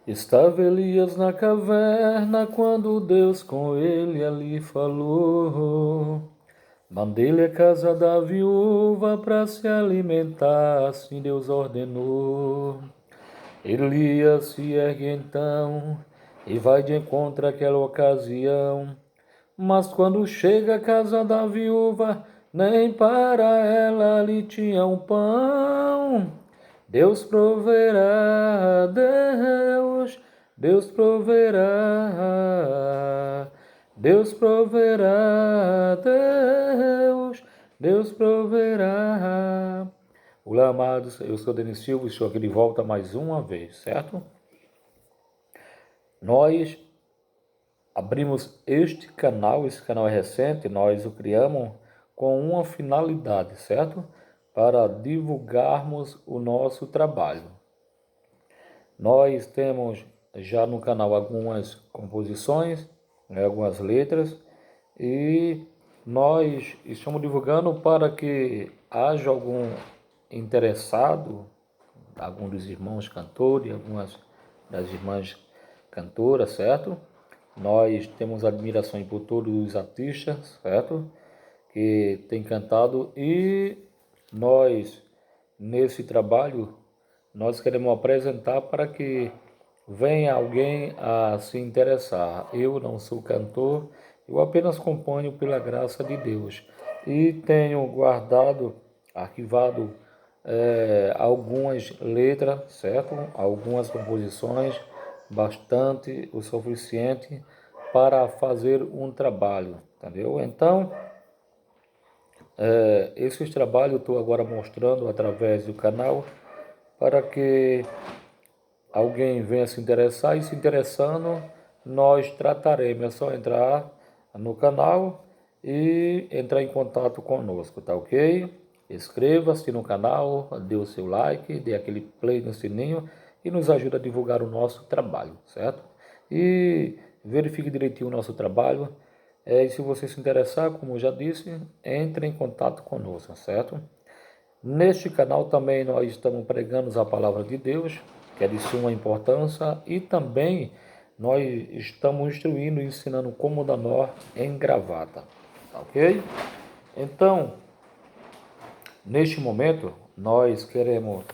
Estava Elias na caverna quando Deus com ele ali falou. Mandei-lhe a casa da viúva para se alimentar, assim Deus ordenou. Elias se ergue então e vai de encontro àquela ocasião. Mas quando chega à casa da viúva, nem para ela ali tinha um pão. Deus proverá, Deus proverá, Deus proverá, Deus proverá. Olá, amados, eu sou Denis Silva e estou aqui de volta mais uma vez, certo? Nós abrimos este canal é recente, nós o criamos com uma finalidade, certo? Para divulgarmos o nosso trabalho. Nós temos já no canal algumas composições, algumas letras, e nós estamos divulgando para que haja algum interessado, algum dos irmãos cantores, algumas das irmãs cantoras, certo? Nós temos admiração por todos os artistas, certo? Que têm cantado, e nós, nesse trabalho, nós queremos apresentar para que venha alguém a se interessar. Eu não sou cantor, eu apenas componho pela graça de Deus. E tenho guardado, arquivado algumas letras, certo? Algumas composições, bastante o suficiente para fazer um trabalho, entendeu? Então, esses trabalhos eu estou agora mostrando através do canal para que alguém venha se interessar, e se interessando, nós trataremos. É só entrar no canal e entrar em contato conosco, tá ok? Inscreva-se no canal, dê o seu like, dê aquele play no sininho e nos ajuda a divulgar o nosso trabalho, certo? E verifique direitinho o nosso trabalho. E se você se interessar, como eu já disse, entre em contato conosco, certo? Neste canal também nós estamos pregando a palavra de Deus, que é de suma importância, e também nós estamos instruindo e ensinando como dar nó em gravata, tá ok? Então, neste momento, nós queremos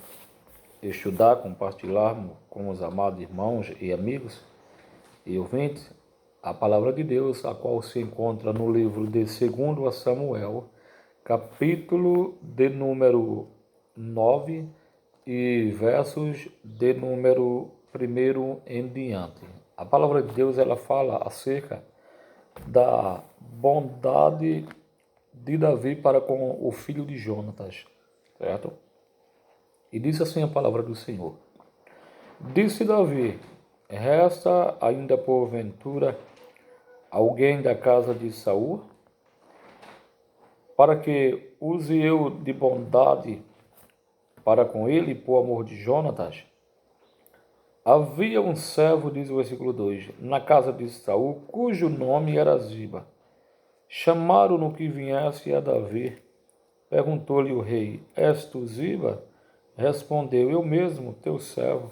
estudar, compartilhar com os amados irmãos e amigos e ouvintes a palavra de Deus, a qual se encontra no livro de 2 Samuel, capítulo de número 9 e versos de número 1 em diante. A palavra de Deus, ela fala acerca da bondade de Davi para com o filho de Jonatas, certo? E diz assim a palavra do Senhor. Disse Davi: resta ainda porventura alguém da casa de Saul, para que use eu de bondade para com ele por amor de Jonatas? Havia um servo, diz o versículo 2, na casa de Saul, cujo nome era Ziba. Chamaram-no que viesse a Davi. Perguntou-lhe o rei: és tu Ziba? Respondeu: eu mesmo, teu servo.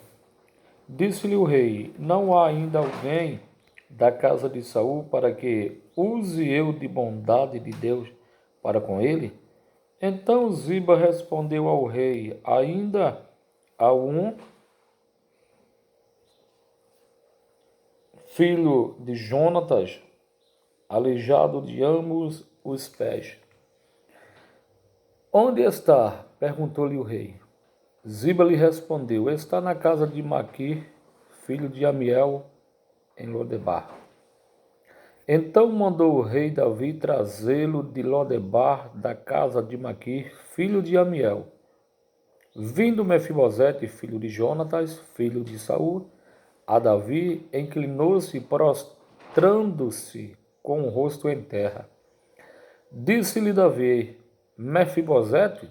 Disse-lhe o rei: não há ainda alguém da casa de Saul para que use eu de bondade de Deus para com ele? Então Ziba respondeu ao rei: ainda há um filho de Jonatas, aleijado de ambos os pés. Onde está? Perguntou-lhe o rei. Ziba lhe respondeu: está na casa de Maquir, filho de Amiel, em Lodebar. Então mandou o rei Davi trazê-lo de Lodebar, da casa de Maquir, filho de Amiel. Vindo Mefibosete, filho de Jonatas, filho de Saul, a Davi, inclinou-se, prostrando-se com o rosto em terra. Disse-lhe Davi: Mefibosete?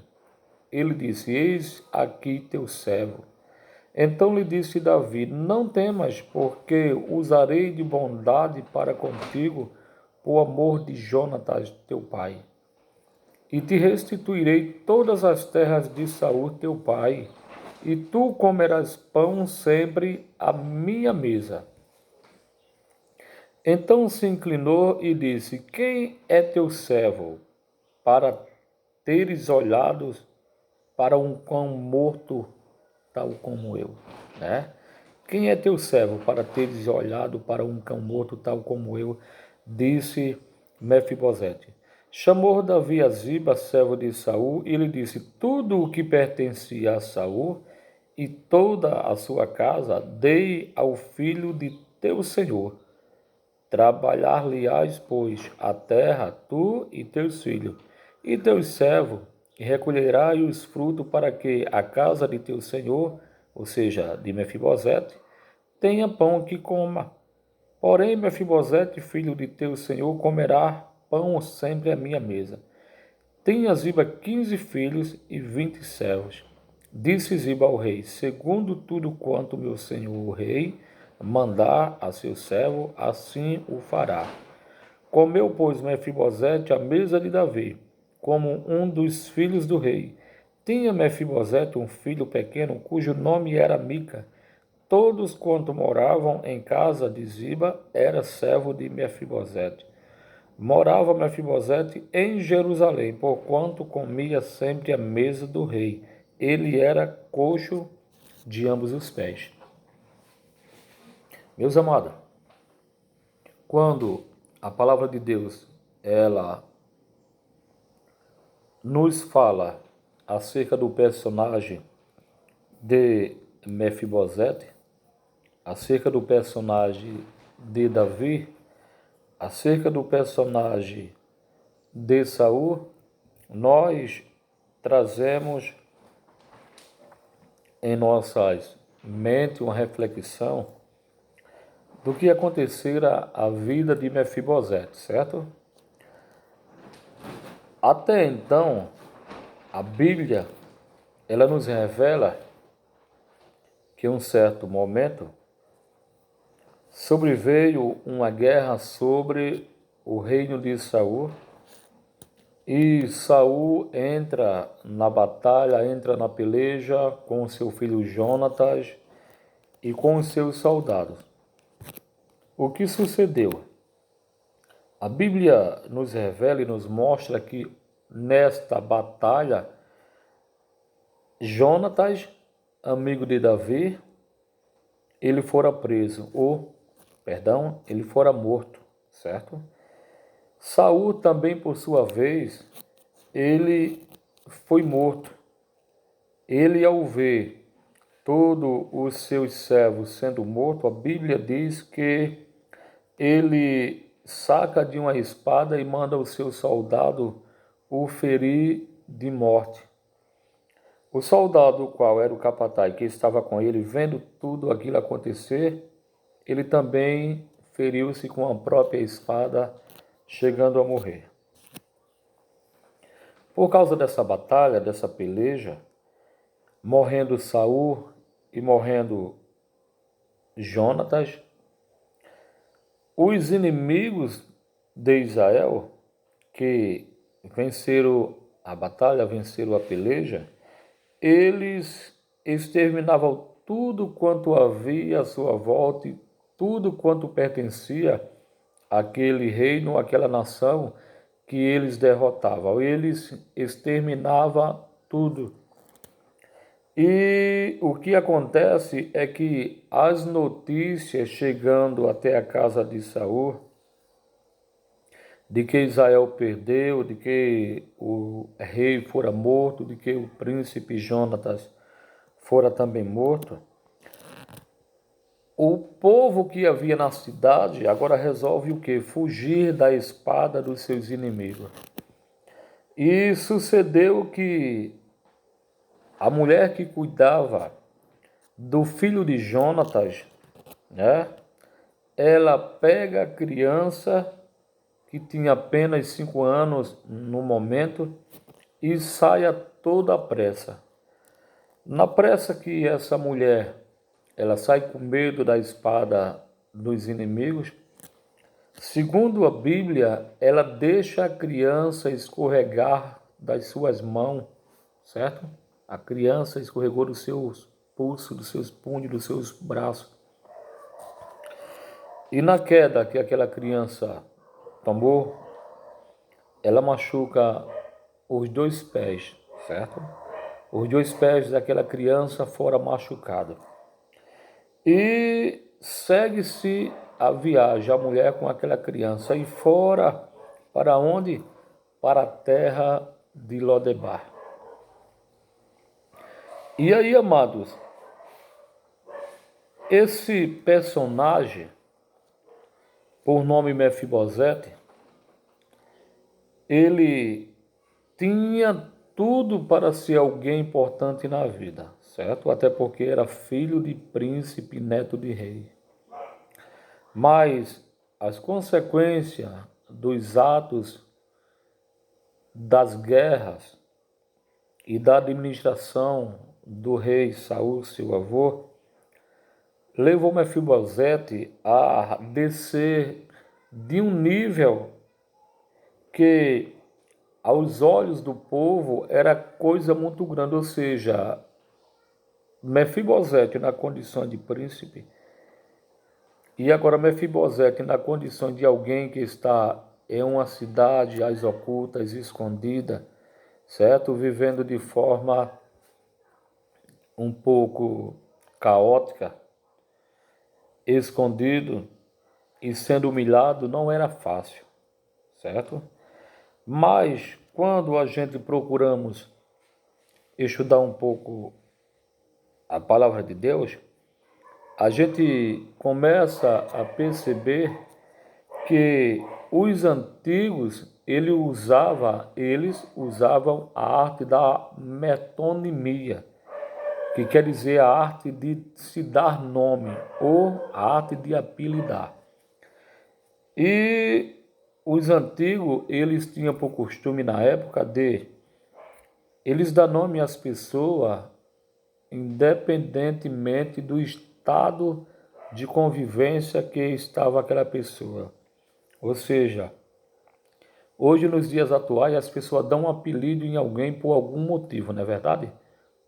Ele disse: eis aqui teu servo. Então lhe disse Davi: não temas, porque usarei de bondade para contigo por amor de Jonatas teu pai. E te restituirei todas as terras de Saul teu pai, e tu comerás pão sempre à minha mesa. Então se inclinou e disse: Quem é teu servo, para teres olhado para um cão morto, tal como eu, né? Quem é teu servo, para teres olhado para um cão morto, tal como eu, disse Mefibosete. Chamou Davi a Ziba, servo de Saul, e lhe disse: Tudo o que pertencia a Saul e toda a sua casa dei ao filho de teu senhor. Trabalhar-lhe-ás, pois, a terra, tu e teus filhos, e teus servos, e recolherás os frutos para que a casa de teu senhor, ou seja, de Mefibosete, tenha pão que coma. Porém, Mefibosete, filho de teu senhor, comerá pão sempre à minha mesa. Tinha Ziba 15 filhos e 20 servos. Disse Ziba ao rei: Segundo tudo quanto meu senhor o rei mandar a seu servo, assim o fará. Comeu, pois, Mefibosete à mesa de Davi, como um dos filhos do rei. Tinha Mefibosete um filho pequeno, cujo nome era Mica. Todos quanto moravam em casa de Ziba era servo de Mefibosete. Morava Mefibosete em Jerusalém, porquanto comia sempre à mesa do rei. Ele era coxo de ambos os pés. Meus amados, quando a palavra de Deus ela nos fala acerca do personagem de Mefibosete, acerca do personagem de Davi, acerca do personagem de Saul, nós trazemos em nossas mentes uma reflexão do que acontecera a vida de Mefibosete, certo? Até então, a Bíblia ela nos revela que em um certo momento sobreveio uma guerra sobre o reino de Saul e Saul entra na batalha, entra na peleja com seu filho Jonatas e com os seus soldados. O que sucedeu? A Bíblia nos revela e nos mostra que nesta batalha Jonatas, amigo de Davi, ele fora preso, ele fora morto, certo? Saul também, por sua vez, ele foi morto. Ele, ao ver todos os seus servos sendo mortos, a Bíblia diz que ele saca de uma espada e manda o seu soldado o ferir de morte. O soldado, o qual era o capataz que estava com ele, vendo tudo aquilo acontecer, ele também feriu-se com a própria espada, chegando a morrer. Por causa dessa batalha, dessa peleja, morrendo Saul e morrendo Jonatas, os inimigos de Israel, que venceram a batalha, venceram a peleja, eles exterminavam tudo quanto havia à sua volta, e tudo quanto pertencia àquele reino, àquela nação que eles derrotavam. Eles exterminavam tudo. E o que acontece é que as notícias chegando até a casa de Saul, de que Israel perdeu, de que o rei fora morto, de que o príncipe Jonatas fora também morto, o povo que havia na cidade agora resolve o quê? Fugir da espada dos seus inimigos. E sucedeu que a mulher que cuidava do filho de Jonatas, né? Ela pega a criança que tinha apenas 5 anos no momento e sai a toda pressa. Na pressa que essa mulher, ela sai com medo da espada dos inimigos, segundo a Bíblia, ela deixa a criança escorregar das suas mãos, certo? A criança escorregou dos seus pulsos, dos seus punhos, dos seus braços. E na queda que aquela criança tomou, ela machuca os dois pés, certo? Os dois pés daquela criança foram machucados. E segue-se a viagem, a mulher com aquela criança, e fora para onde? Para a terra de Lodebar. E aí, amados, esse personagem, por nome Mefibosete, ele tinha tudo para ser alguém importante na vida, certo? Até porque era filho de príncipe, neto de rei. Mas as consequências dos atos das guerras e da administração do rei Saul, seu avô, levou Mefibosete a descer de um nível que, aos olhos do povo, era coisa muito grande. Ou seja, Mefibosete na condição de príncipe, e agora Mefibosete na condição de alguém que está em uma cidade às ocultas, escondida, certo? Vivendo de forma um pouco caótica, escondido e sendo humilhado, não era fácil, certo? Mas quando a gente procuramos estudar um pouco a palavra de Deus, a gente começa a perceber que os antigos eles usavam a arte da metonimia, que quer dizer a arte de se dar nome ou a arte de apelidar. E os antigos, eles tinham por costume na época de eles dar nome às pessoas independentemente do estado de convivência que estava aquela pessoa. Ou seja, hoje nos dias atuais as pessoas dão um apelido em alguém por algum motivo, não é verdade?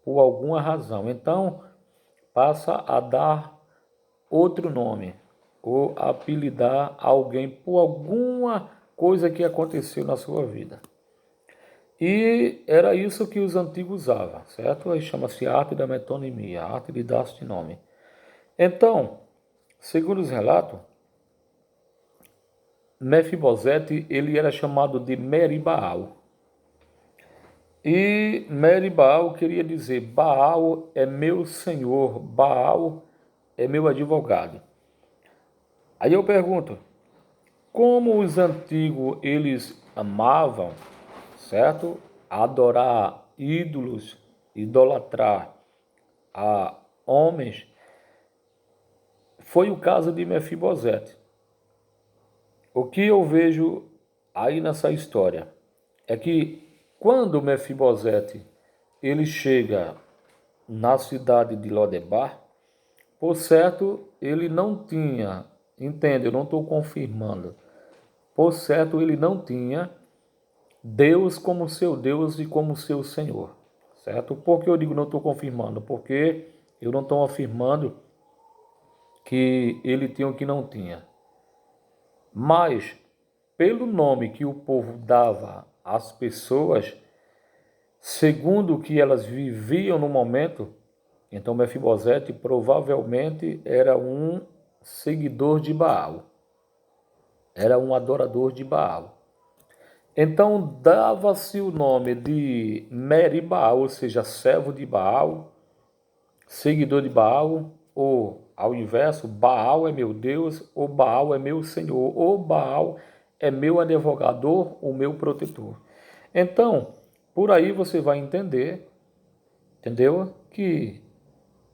Por alguma razão. Então, passa a dar outro nome ou apelidar alguém por alguma coisa que aconteceu na sua vida. E era isso que os antigos usavam, certo? Aí chama-se arte da metonimia, a arte de dar-se nome. Então, segundo os relatos, Mefibosete, ele era chamado de Meribaal. E Meribaal queria dizer, Baal é meu senhor, Baal é meu advogado. Aí eu pergunto, como os antigos eles amavam, certo? Adorar ídolos, idolatrar a homens, foi o caso de Mefibosete. O que eu vejo aí nessa história é que quando Mefibosete ele chega na cidade de Lodebar, por certo ele não tinha, entende, eu não estou confirmando, por certo ele não tinha Deus como seu Deus e como seu Senhor, certo? Por que eu digo não estou confirmando? Porque eu não estou afirmando que ele tinha o que não tinha. Mas, pelo nome que o povo dava às pessoas, segundo o que elas viviam no momento, então Mefibosete provavelmente era um seguidor de Baal, era um adorador de Baal. Então dava-se o nome de Meribaal, ou seja, servo de Baal, seguidor de Baal, ou ao inverso, Baal é meu Deus, ou Baal é meu Senhor, ou Baal é meu advogador, o meu protetor. Então, por aí você vai entender, entendeu? Que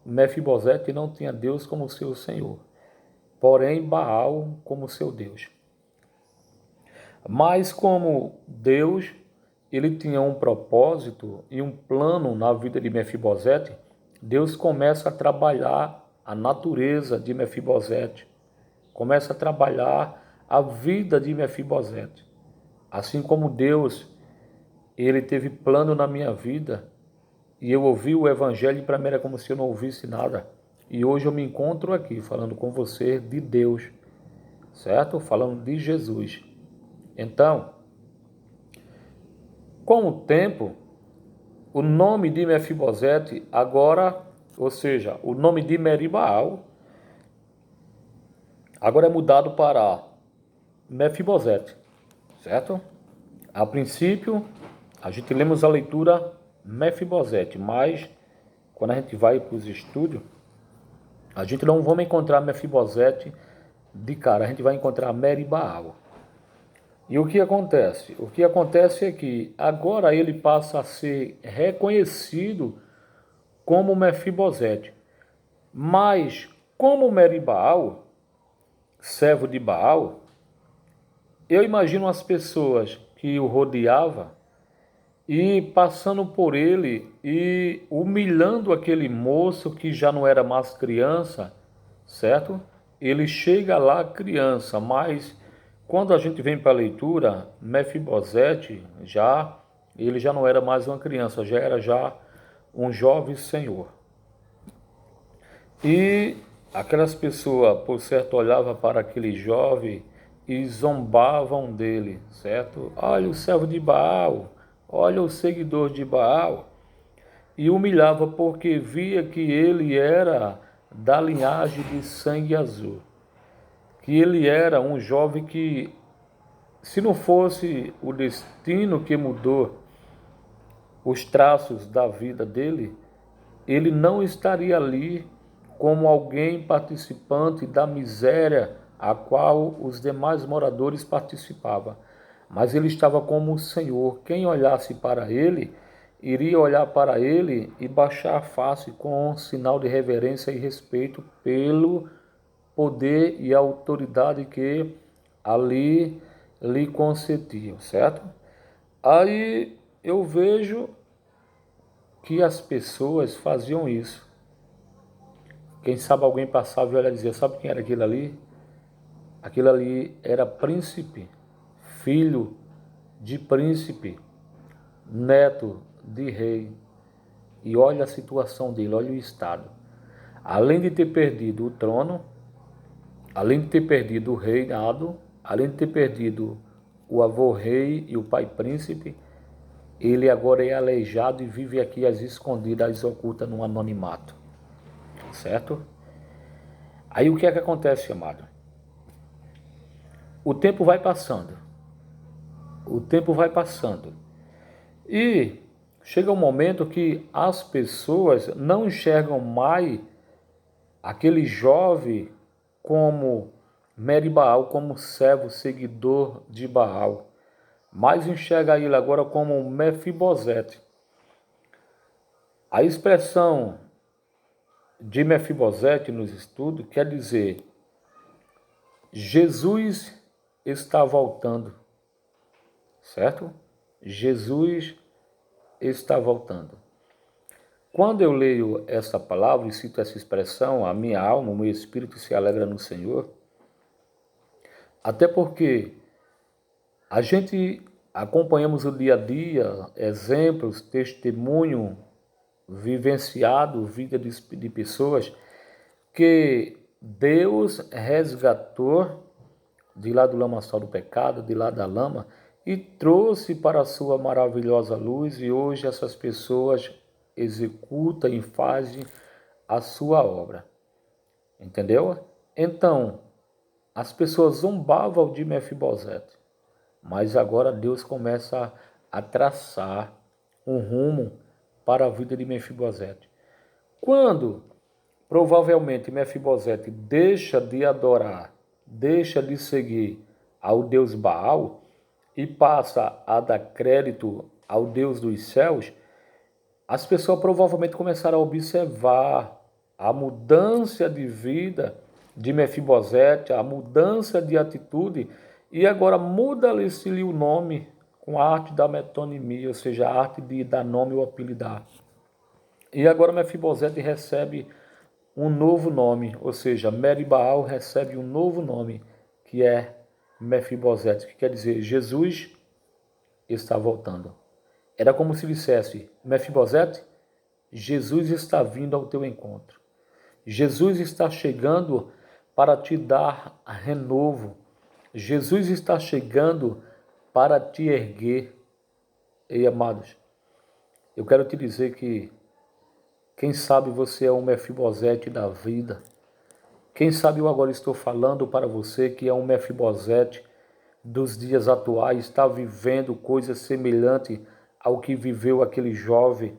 Mefibosete não tinha Deus como seu Senhor, porém Baal como seu Deus. Mas como Deus, ele tinha um propósito e um plano na vida de Mefibosete, Deus começa a trabalhar a natureza de Mefibosete, começa a trabalhar a vida de Mefibosete. Assim como Deus, ele teve plano na minha vida e eu ouvi o evangelho e para mim era como se eu não ouvisse nada. E hoje eu me encontro aqui falando com você de Deus, certo? Falando de Jesus. Então, com o tempo, o nome de Mefibosete agora, ou seja, o nome de Meribaal, agora é mudado para Mefibosete, certo? A princípio, a gente lemos a leitura Mefibosete, mas quando a gente vai para os estudos, a gente não vamos encontrar Mefibosete de cara, a gente vai encontrar Meribaal. E o que acontece? O que acontece é que agora ele passa a ser reconhecido como Mefibosete. Mas como Meribaal, servo de Baal, eu imagino as pessoas que o rodeavam e passando por ele e humilhando aquele moço que já não era mais criança, certo? Ele chega lá criança, mas quando a gente vem para a leitura, Mefibosete ele já não era mais uma criança, já era um jovem senhor. E aquelas pessoas, por certo, olhavam para aquele jovem e zombavam dele, certo? Olha o servo de Baal, olha o seguidor de Baal. E humilhava porque via que ele era da linhagem de sangue azul. Que ele era um jovem que, se não fosse o destino que mudou os traços da vida dele, ele não estaria ali como alguém participante da miséria a qual os demais moradores participavam. Mas ele estava como o Senhor. Quem olhasse para ele, iria olhar para ele e baixar a face com um sinal de reverência e respeito pelo poder e autoridade que ali lhe concediam, certo? Aí eu vejo que as pessoas faziam isso. Quem sabe alguém passava e olhava e dizia, sabe quem era aquilo ali? Aquilo ali era príncipe, filho de príncipe, neto de rei. E olha a situação dele, olha o estado. Além de ter perdido o trono, além de ter perdido o reinado, além de ter perdido o avô rei e o pai príncipe, ele agora é aleijado e vive aqui às escondidas, às ocultas, no anonimato. Certo? Aí o que é que acontece, amado? O tempo vai passando. O tempo vai passando. E chega um momento que as pessoas não enxergam mais aquele jovem como Meribaal, como servo seguidor de Baal, mas enxerga ele agora como Mefibosete. A expressão de Mefibosete nos estudos quer dizer Jesus está voltando, certo? Jesus está voltando. Quando eu leio essa palavra e cito essa expressão, a minha alma, o meu espírito se alegra no Senhor, até porque a gente acompanhamos o dia a dia, exemplos, testemunho vivenciado, vida de pessoas que Deus resgatou de lá do lamaçal do pecado, de lá da lama, e trouxe para a sua maravilhosa luz, e hoje essas pessoas executam e fazem a sua obra. Entendeu? Então, as pessoas zombavam de Mefibosete, mas agora Deus começa a traçar um rumo para a vida de Mefibosete. Quando provavelmente Mefibosete deixa de adorar, deixa de seguir ao Deus Baal e passa a dar crédito ao Deus dos céus, as pessoas provavelmente começaram a observar a mudança de vida de Mefibosete, a mudança de atitude, e agora muda-se o nome com a arte da metonimia, ou seja, a arte de dar nome ou apelidar. E agora Mefibosete recebe um novo nome, ou seja, Meribaal recebe um novo nome, que é Mefibosete, que quer dizer Jesus está voltando. Era como se dissesse, Mefibosete, Jesus está vindo ao teu encontro. Jesus está chegando para te dar renovo. Jesus está chegando para te erguer. Ei, amados, eu quero te dizer que quem sabe você é um Mefibosete da vida. Quem sabe eu agora estou falando para você que é um Mefibosete dos dias atuais, está vivendo coisa semelhante ao que viveu aquele jovem,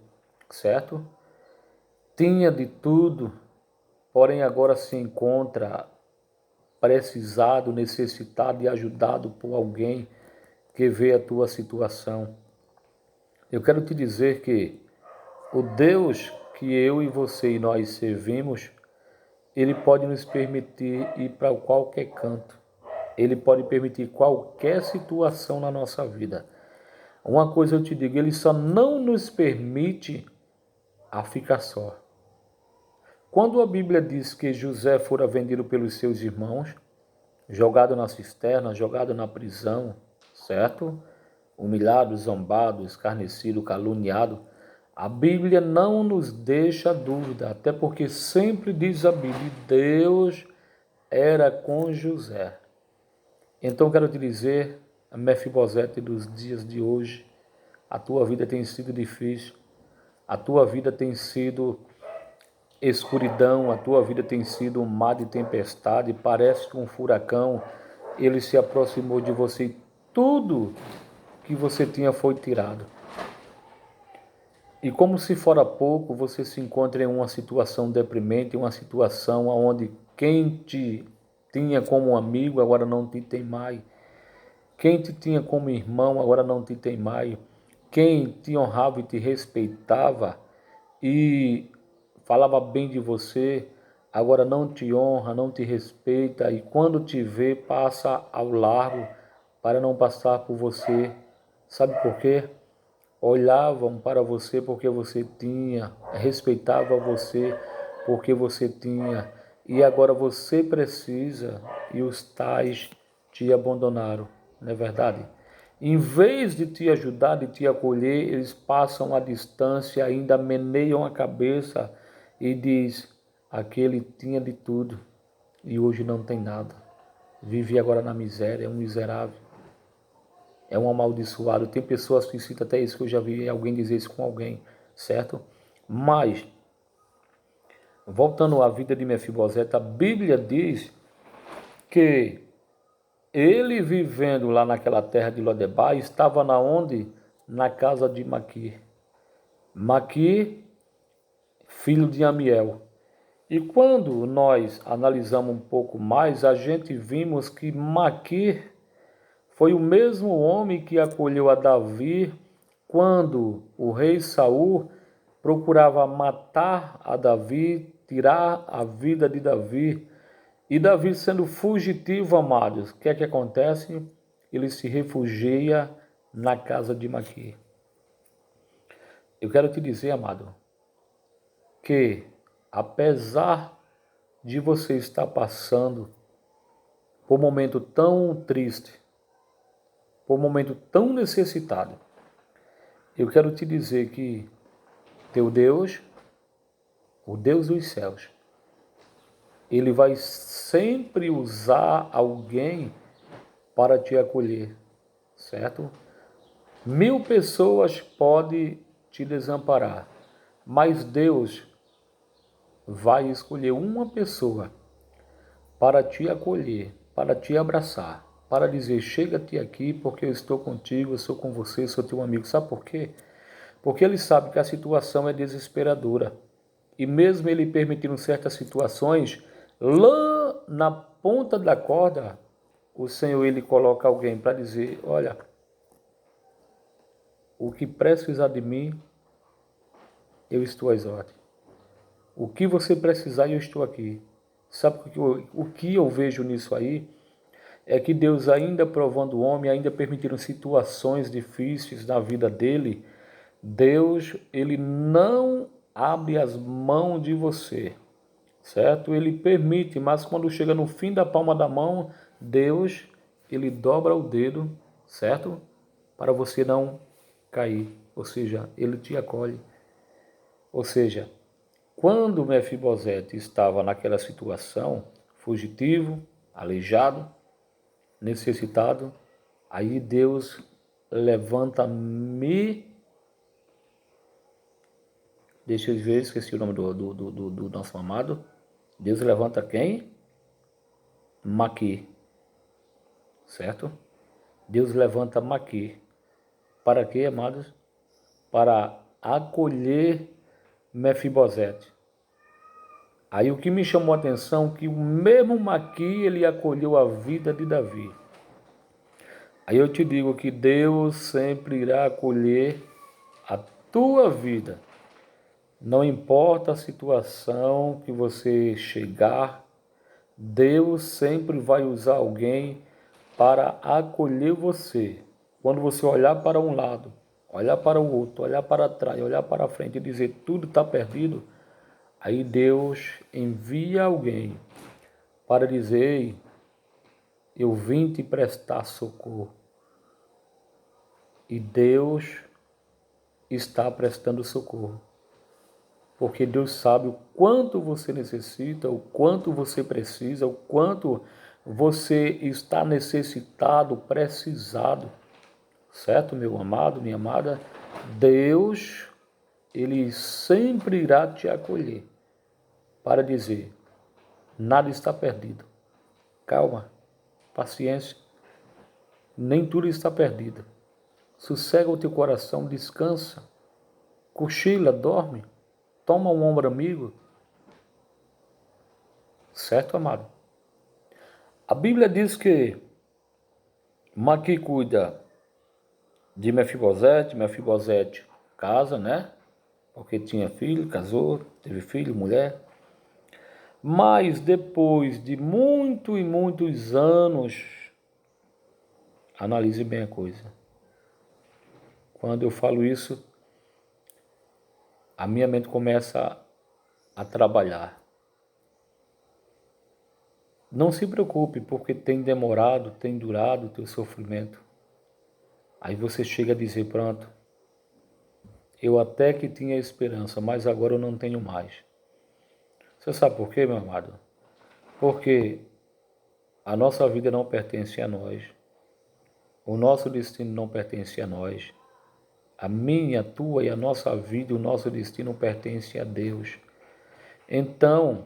certo? Tinha de tudo, porém agora se encontra precisado, necessitado e ajudado por alguém que vê a tua situação. Eu quero te dizer que o Deus que eu e você e nós servimos, Ele pode nos permitir ir para qualquer canto. Ele pode permitir qualquer situação na nossa vida. Uma coisa eu te digo, Ele só não nos permite a ficar só. Quando a Bíblia diz que José fora vendido pelos seus irmãos, jogado na cisterna, jogado na prisão, certo? Humilhado, zombado, escarnecido, caluniado, a Bíblia não nos deixa dúvida, até porque sempre diz a Bíblia, Deus era com José. Então quero te dizer, Mefibosete dos dias de hoje, a tua vida tem sido difícil, a tua vida tem sido escuridão, a tua vida tem sido um mar de tempestade, parece que um furacão, ele se aproximou de você e tudo que você tinha foi tirado. E como se fora pouco, você se encontra em uma situação deprimente, uma situação onde quem te tinha como amigo agora não te tem mais. Quem te tinha como irmão agora não te tem mais. Quem te honrava e te respeitava e falava bem de você, agora não te honra, não te respeita e quando te vê passa ao largo para não passar por você. Sabe por quê? Olhavam para você porque você tinha, respeitavam você porque você tinha, e agora você precisa e os tais te abandonaram, não é verdade? Em vez de te ajudar, de te acolher, eles passam a distância, ainda meneiam a cabeça e diz, aquele tinha de tudo e hoje não tem nada. Vive agora na miséria, é um miserável. É um amaldiçoado. Tem pessoas que citam até isso, que eu já vi alguém dizer isso com alguém, certo? Mas, voltando à vida de Mefibosete, a Bíblia diz que ele vivendo lá naquela terra de Lodebar, estava na onde? Na casa de Maquir. Maquir, filho de Amiel. E quando nós analisamos um pouco mais, a gente vimos que Maquir foi o mesmo homem que acolheu a Davi quando o rei Saul procurava matar a Davi, tirar a vida de Davi. E Davi sendo fugitivo, amados, o que é que acontece? Ele se refugia na casa de Maquir. Eu quero te dizer, amado, que apesar de você estar passando por um momento tão triste, por um momento tão necessitado, eu quero te dizer que teu Deus, o Deus dos céus, Ele vai sempre usar alguém para te acolher, certo? 1000 pessoas podem te desamparar, mas Deus vai escolher uma pessoa para te acolher, para te abraçar, para dizer, chega-te aqui porque eu estou contigo, eu sou com você, sou teu amigo. Sabe por quê? Porque Ele sabe que a situação é desesperadora. E mesmo Ele permitindo certas situações, lá na ponta da corda, o Senhor Ele coloca alguém para dizer, olha, o que precisar de mim, eu estou às ordens. O que você precisar, eu estou aqui. Sabe o que eu vejo nisso aí? É que Deus ainda provando o homem, ainda permitindo situações difíceis na vida dele, Deus, ele não abre as mãos de você, certo? Ele permite, mas quando chega no fim da palma da mão, Deus, ele dobra o dedo, certo? Para você não cair, ou seja, ele te acolhe. Ou seja, quando Mefibosete estava naquela situação, fugitivo, aleijado, necessitado, aí Deus levanta-me. Deixa eu ver, esqueci o nome do nosso amado. Deus levanta quem? Maqui, certo? Deus levanta Maqui. Para quê, amados? Para acolher Mefibosete. Aí o que me chamou a atenção é que o mesmo Maqui, ele acolheu a vida de Davi. Aí eu te digo que Deus sempre irá acolher a tua vida. Não importa a situação que você chegar, Deus sempre vai usar alguém para acolher você. Quando você olhar para um lado, olhar para o outro, olhar para trás, olhar para frente e dizer tudo está perdido, aí Deus envia alguém para dizer: eu vim te prestar socorro. E Deus está prestando socorro. Porque Deus sabe o quanto você necessita, o quanto você precisa, o quanto você está necessitado, precisado. Certo, meu amado, minha amada? Deus, Ele sempre irá te acolher para dizer: nada está perdido. Calma, paciência, nem tudo está perdido. Sossega o teu coração, descansa, cochila, dorme, toma um ombro amigo. Certo, amado? A Bíblia diz que Maqui cuida de Mefibosete, Mefibosete casa, né? Porque tinha filho, casou, teve filho, mulher. Mas depois de muitos anos, analise bem a coisa. Quando eu falo isso, a minha mente começa a trabalhar. Não se preocupe, porque tem demorado, tem durado o teu sofrimento. Aí você chega a dizer: pronto, eu até que tinha esperança, mas agora eu não tenho mais. Você sabe por quê, meu amado? Porque a nossa vida não pertence a nós. O nosso destino não pertence a nós. A minha, a tua e a nossa vida, o nosso destino pertence a Deus. Então,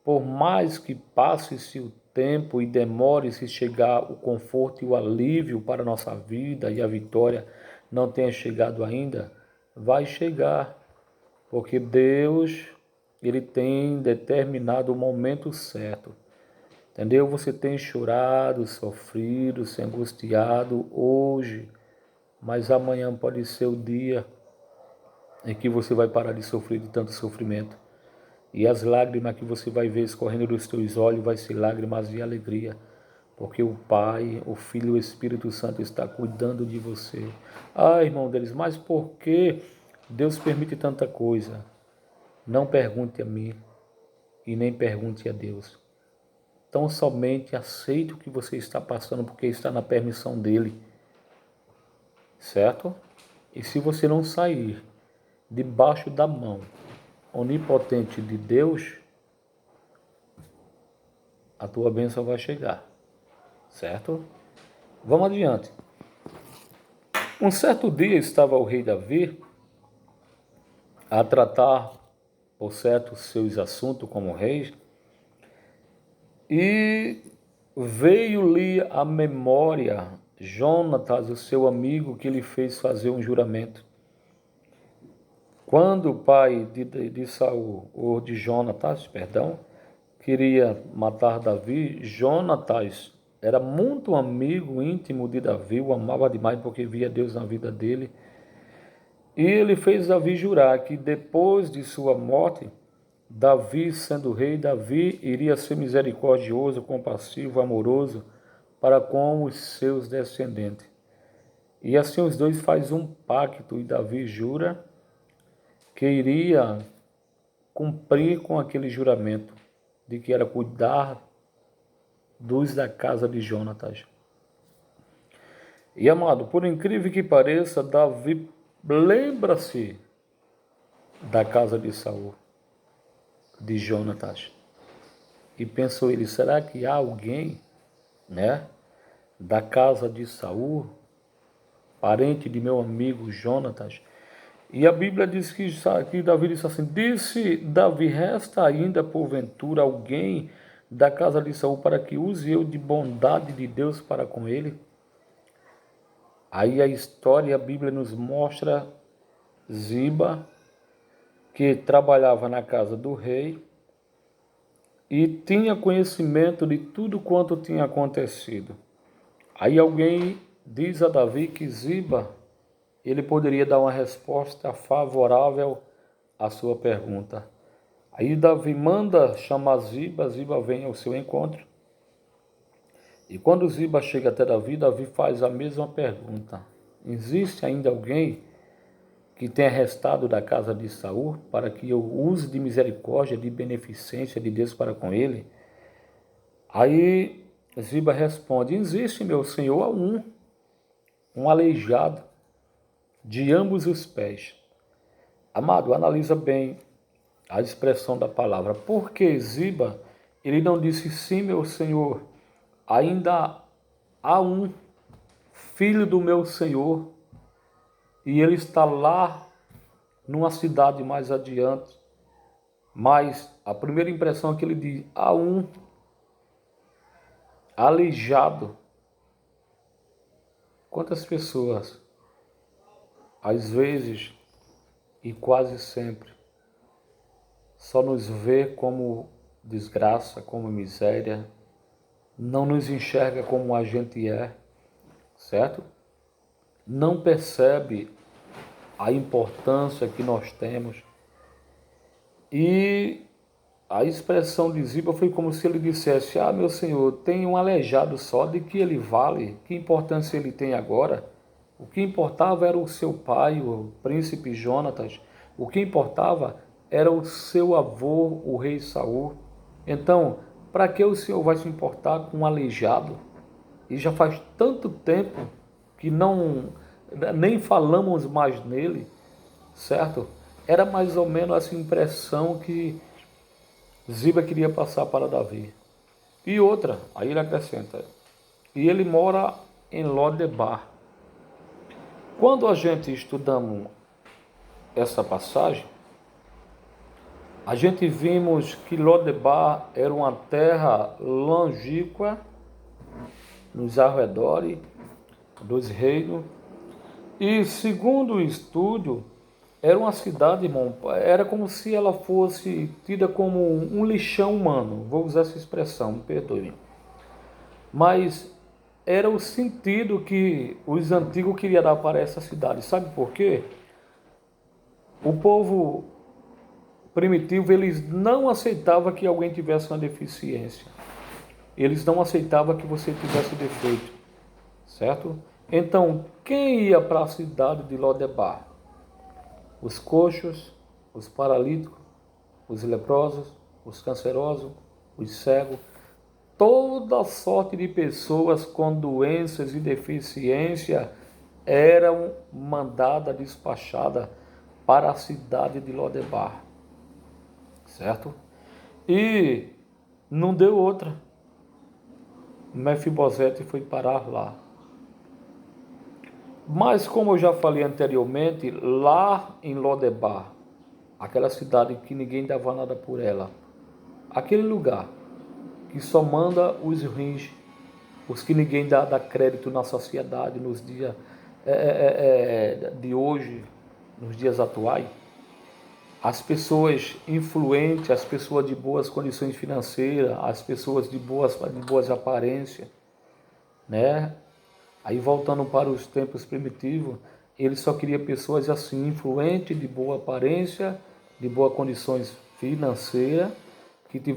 por mais que passe-se o tempo e demore-se chegar o conforto e o alívio para a nossa vida e a vitória não tenha chegado ainda, vai chegar, porque Deus, Ele tem determinado o momento certo. Entendeu? Você tem chorado, sofrido, se angustiado hoje, mas amanhã pode ser o dia em que você vai parar de sofrer de tanto sofrimento. E as lágrimas que você vai ver escorrendo dos teus olhos vai ser lágrimas de alegria, porque o Pai, o Filho e o Espírito Santo está cuidando de você. Ah, irmão deles, mas por que Deus permite tanta coisa? Não pergunte a mim e nem pergunte a Deus. Tão somente aceite o que você está passando, porque está na permissão dele. Certo? E se você não sair debaixo da mão onipotente de Deus, a tua bênção vai chegar. Certo? Vamos adiante. Um certo dia estava o rei Davi a tratar, por certo, seus assuntos como rei, e veio-lhe à memória Jonatas, o seu amigo, que lhe fez fazer um juramento. Quando o pai de Saul, ou de Jonatas, perdão, queria matar Davi, Jonatas era muito amigo íntimo de Davi, o amava demais porque via Deus na vida dele. E ele fez Davi jurar que depois de sua morte, Davi, sendo rei, Davi iria ser misericordioso, compassivo, amoroso para com os seus descendentes. E assim os dois fazem um pacto e Davi jura que iria cumprir com aquele juramento de que era cuidar dos da casa de Jonatas. E amado, por incrível que pareça, Davi lembra-se da casa de Saul, de Jonatas. E pensou ele, será que há alguém, né, da casa de Saul, parente de meu amigo Jonatas? E a Bíblia diz que Davi disse assim, disse Davi, resta ainda porventura alguém da casa de Saul para que use eu de bondade de Deus para com ele? Aí a história, a Bíblia nos mostra Ziba, que trabalhava na casa do rei e tinha conhecimento de tudo quanto tinha acontecido. Aí alguém diz a Davi que Ziba, ele poderia dar uma resposta favorável à sua pergunta. Aí Davi manda chamar Ziba, Ziba vem ao seu encontro. E quando Ziba chega até Davi, Davi faz a mesma pergunta. Existe ainda alguém que tenha restado da casa de Saul para que eu use de misericórdia, de beneficência de Deus para com ele? Aí Ziba responde, existe, meu senhor, um aleijado de ambos os pés. Amado, analisa bem a expressão da palavra. Porque Ziba, ele não disse, sim, meu senhor, ainda há um filho do meu senhor e ele está lá numa cidade mais adiante. Mas a primeira impressão é que ele diz, há um aleijado. Quantas pessoas, às vezes e quase sempre, só nos vê como desgraça, como miséria, não nos enxerga como a gente é, certo? Não percebe a importância que nós temos. E a expressão de Ziba foi como se ele dissesse, meu senhor, tem um aleijado só, de que ele vale, que importância ele tem agora? O que importava era o seu pai, o príncipe Jonatas. O que importava era o seu avô, o rei Saul. Então, para que o senhor vai se importar com um aleijado? E já faz tanto tempo que nem falamos mais nele, certo? Era mais ou menos essa impressão que Ziba queria passar para Davi. E outra, aí ele acrescenta, e ele mora em Lodebar. Quando a gente estudamos essa passagem, a gente vimos que Lodebar era uma terra longínqua nos arredores dos reinos. E segundo o estudo, era uma cidade, irmão, era como se ela fosse tida como um lixão humano. Vou usar essa expressão, me perdoe. Mas era o sentido que os antigos queriam dar para essa cidade. Sabe por quê? O povo primitivo, eles não aceitavam que alguém tivesse uma deficiência. Eles não aceitavam que você tivesse defeito, certo? Então, quem ia para a cidade de Lodebar? Os coxos, os paralíticos, os leprosos, os cancerosos, os cegos, toda sorte de pessoas com doenças e deficiência eram mandadas, despachadas para a cidade de Lodebar, certo? E não deu outra. Mefibosete foi parar lá. Mas como eu já falei anteriormente, lá em Lodebar, aquela cidade que ninguém dava nada por ela, aquele lugar que só manda os rins, os que ninguém dá crédito na sociedade nos dias de hoje, nos dias atuais, as pessoas influentes, as pessoas de boas condições financeiras, as pessoas de boas aparências, né? Aí voltando para os tempos primitivos, ele só queria pessoas assim, influentes, de boa aparência, de boas condições financeiras,